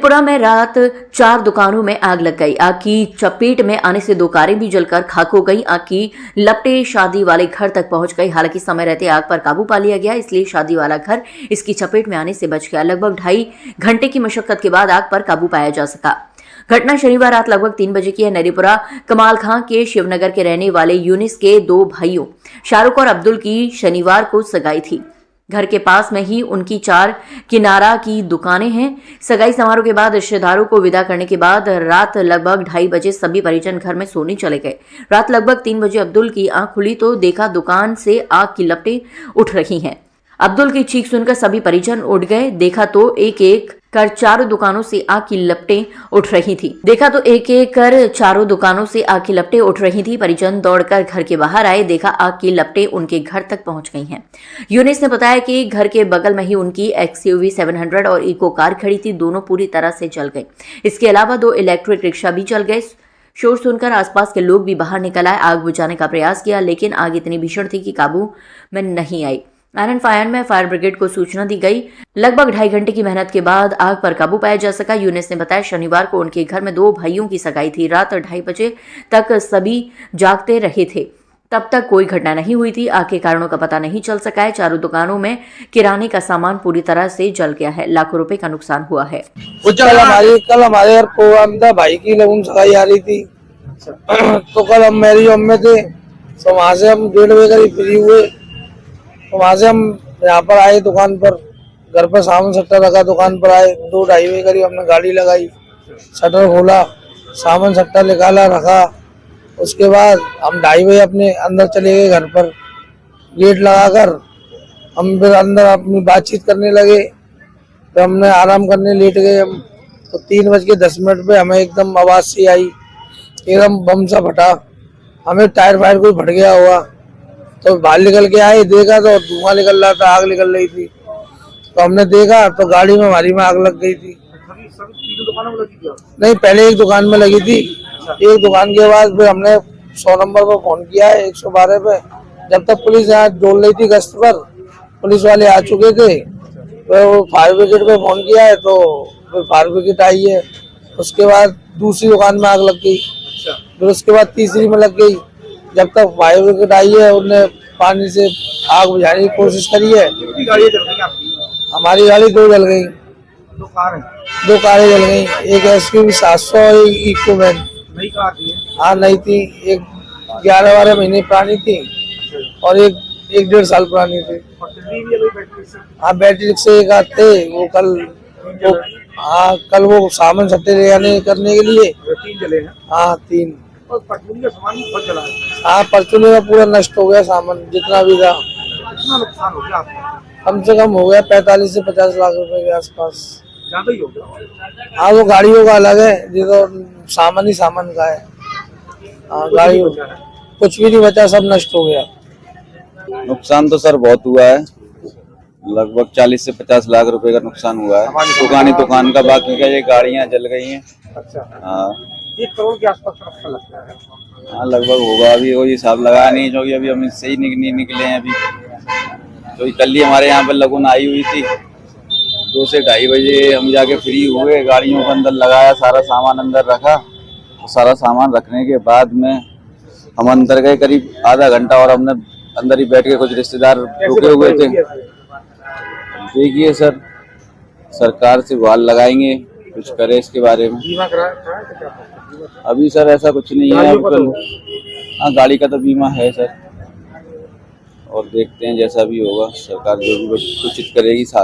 नरीपुरा में रात 4 दुकानों में आग लग गई। आग की चपेट में आने से 2 कारें भी जलकर खाक हो गई। आग की लपटें शादी वाले घर तक पहुंच गई। हालांकि समय रहते आग पर काबू पा लिया गया, इसलिए शादी वाला घर इसकी चपेट में आने से बच गया। लगभग 2.5 घंटे की मशक्कत के बाद आग पर काबू पाया जा सका। घटना शनिवार रात लगभग 3 बजे की है। नरीपुरा कमाल खां के शिवनगर के रहने वाले यूनिस के 2 भाइयों शाहरुख और अब्दुल की शनिवार को सगाई थी। घर के पास में ही उनकी 4 किनारा की दुकानें हैं। सगाई समारोह के बाद रिश्तेदारों को विदा करने के बाद रात लगभग 2:30 बजे सभी परिजन घर में सोने चले गए। रात लगभग 3 बजे अब्दुल की आंख खुली तो देखा दुकान से आग की लपटें उठ रही हैं। अब्दुल की चीख सुनकर सभी परिजन उठ गए। देखा तो एक एक कर चारों दुकानों से आग की लपटें उठ रही थी। परिजन दौड़कर घर के बाहर आए, देखा आग की लपटें उनके घर तक पहुंच गई हैं। यूनिस ने बताया कि घर के बगल में ही उनकी XUV 700 और इको कार खड़ी थी, दोनों पूरी तरह से जल गई। इसके अलावा 2 इलेक्ट्रिक रिक्शा भी जल गए। शोर सुनकर आसपास के लोग भी बाहर निकल आए, आग बुझाने का प्रयास किया, लेकिन आग इतनी भीषण थी कि काबू में नहीं आई। आयरन फायर में फायर ब्रिगेड को सूचना दी गई। लगभग 2.5 घंटे की मेहनत के बाद आग पर काबू पाया जा सका। यूनिस ने बताया शनिवार को उनके घर में 2 भाइयों की सगाई थी। रात 2:30 बजे तक सभी जागते रहे थे, तब तक कोई घटना नहीं हुई थी। आग के कारणों का पता नहीं चल सका है। चारों दुकानों में किराने का सामान पूरी तरह से जल गया है। लाखों रुपए का नुकसान हुआ है। कल हमारे घर प्रोग्राम था, भाई की लगन सगाई आ रही थी। तो कल हम मैरिज होम में थे, तो वहाँ से हम 1:30 बजे करीब फ्री हुए। तो वहाँ से हम यहाँ पर आए दुकान पर, घर पर सामान सट्टा रखा, दुकान पर आए 2-2:30 बजे करीब हमने गाड़ी लगाई, शटर खोला, सामान सट्टा निकाला रखा। उसके बाद हम 2:30 बजे अपने अंदर चले गए घर पर, गेट लगाकर हम फिर अंदर अपनी बातचीत करने लगे। तो हमने आराम करने लेट गए हम। तो 3:10 पे हमें एकदम आवाज सी आई, एकदम बम सा फटा, हमें टायर फायर कोई फट गया हुआ। तो बाहर निकल के आए, देखा तो धुआं निकल रहा था, आग निकल रही थी। तो हमने देखा तो गाड़ी में हमारी में आग लग गई थी। दुकानों में लगी थी? नहीं, पहले एक दुकान में लगी थी। एक दुकान के बाद फिर हमने 100 नंबर पर फोन किया है, 112 पे। जब तक पुलिस यहाँ डोल रही थी गश्त पर, पुलिस वाले आ चुके थे, तो फायर ब्रिगेड पे फोन किया है, तो फिर फायर ब्रिगेड आई है। उसके बाद दूसरी दुकान में आग लग गई, फिर उसके बाद तीसरी में लग गई। जब तक फायर ब्रिगेड आई है, उन्होंने पानी से आग बुझाने की कोशिश करी है। कितनी गाड़ियाँ जल गई आपकी? हमारी गाड़ी 2 जल गई, 2 कार हैं। 2 कारें जल गई, एक XUV 700 और एक इको वैन। नई कार थी? हाँ, नहीं थी, एक 11-12 महीने पुरानी थी और एक 1.5 साल पुरानी थी। और चली भी है बैटरी से? हाँ, बैटरी से एक आते वो कल वो सामान सट्टे ले जाने करने के लिए 3 जले हैं। हाँ, 3। और परचून का सामान भी बहुत जला है। हाँ, परचूने का पूरा नष्ट हो गया सामान, जितना भी था। कितना नुकसान हो गया आपको? कम से कम हो गया 45 से 50 लाख रुपए के आसपास। ज्यादा ही हो गया। हाँ, वो गाड़ियों का अलग है, ये तो सामान ही सामान का है। हाँ, गाड़ी कुछ भी नहीं बचा, सब नष्ट हो गया। नुकसान तो सर बहुत हुआ है, लगभग 40 से 50 लाख रुपए का नुकसान हुआ है। दुकान का, बाकी का ये गाड़ियां जल गई हैं। अच्छा। हाँ, 1 करोड़ के आसपास का नुकसान लगता है। हाँ, लगभग होगा। अभी वो हिसाब लगाया नहीं, जो अभी हम इससे ही निकले हैं। अभी तो कल ही हमारे यहाँ पर लगन आई हुई थी, 2 से 2:30 बजे हम जाके फ्री हुए, गाड़ियों को अंदर लगाया, सारा सामान अंदर रखा। तो सारा सामान रखने के बाद में हम अंदर गए करीब आधा घंटा, और हमने अंदर ही बैठ के, कुछ रिश्तेदार रुके हुए थे। देखिए सर, सरकार से गुहार लगाएंगे, कुछ करे इसके बारे में। बीमा कराया? अभी सर ऐसा कुछ नहीं है। हाँ, गाड़ी का तो बीमा है सर, और देखते हैं जैसा भी होगा, सरकार जो भी उचित करेगी साथ।